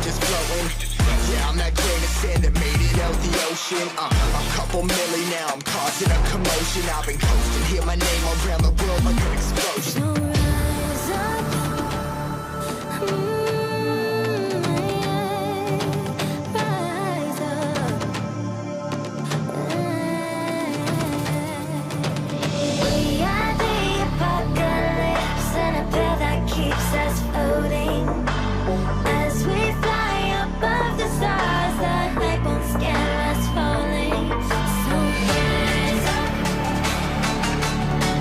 just floating. Yeah, I'm that grain of sand that made it out the ocean. A couple milli now, I'm causing a commotion. I've been coasting, hear my name around the world like an explosion. So rise up, rise up. We are the apocalypse, and a pill that keeps us floating. As we fly above the stars, the light won't scare us falling. So rise up.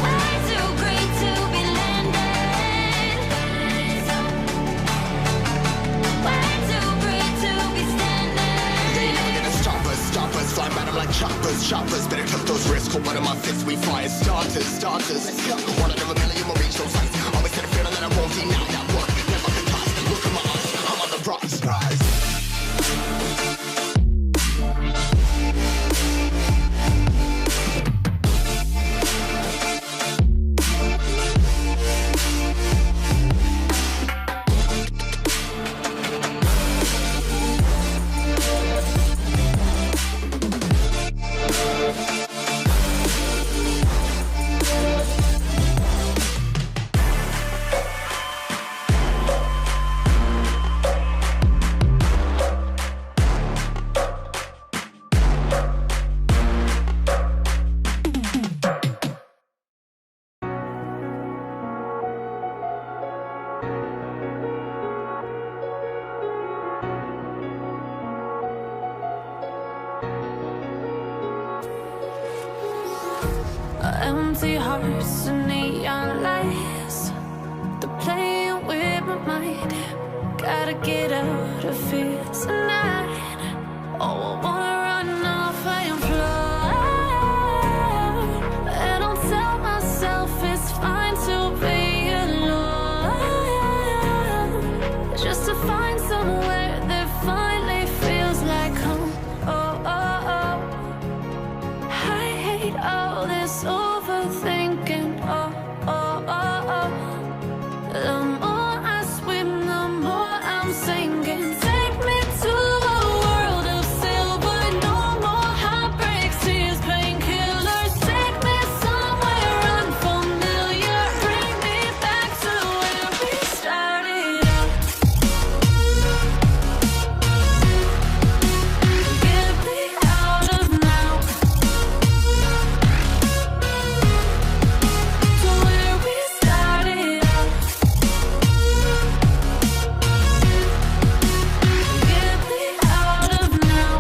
Way too great to be landed. Rise up. Way too great to be standing. They never gonna stop us, fly by them like choppers. Better took those risks, hold one of my fists, we fire starters. Let's go. One out of a million will reach those heights. Always had a feeling that I won't deny that work. Never can toss. Look at my eyes, I'm on the rocks. Rise. Empty hearts and neon lights, they're playing with my mind. Gotta get out of here tonight. Oh, I wanna run off and fly. And I'll tell myself it's fine to be alone, just to find somewhere that finally feels like home. Oh, oh, oh. I hate all this overthinking. Oh, oh, oh, oh. The more I swim, the more I'm sinking. Take me to a world of silver. No more heartbreaks, tears, painkillers. Take me somewhere unfamiliar. Bring me back to where we started out. Get me out of now, to where we started out. Get me out of now,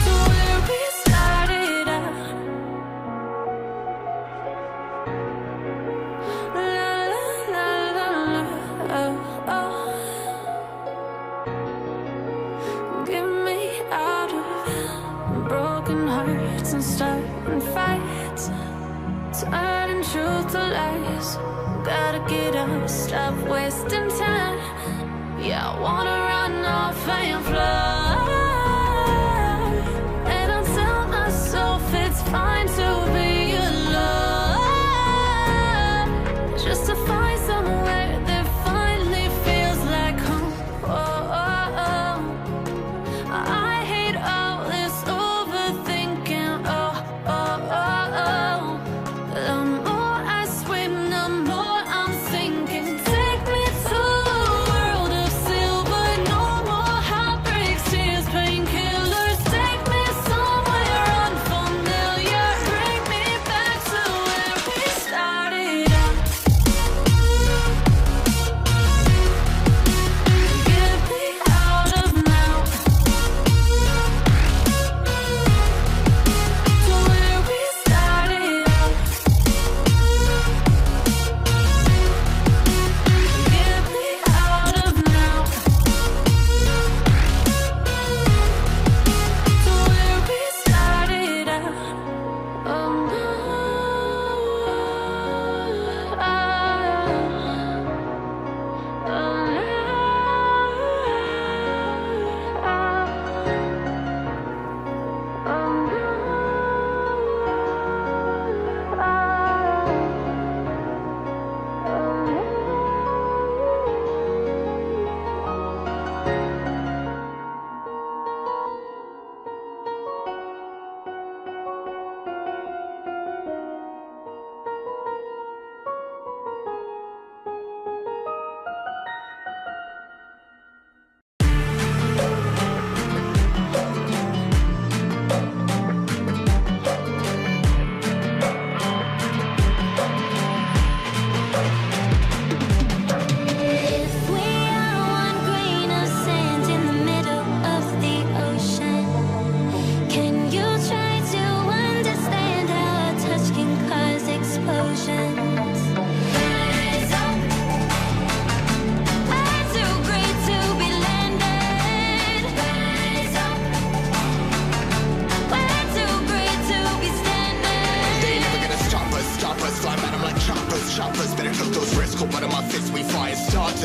to where we started out. La la la la, oh, oh. Get me out of broken hearts and starting fights, turning truth to lies. Gotta get up, stop wasting time. Yeah, I wanna run off and fly. And I'll tell myself it's fine to be alone, just to find somewhere that finally feels like home. Oh, oh, oh. I hate all this overthinking. Oh, oh, oh, oh. The more I swim, the more I'm sinking. Take me to a world of silver. No more heartbreak.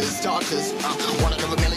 starters. One out of a million.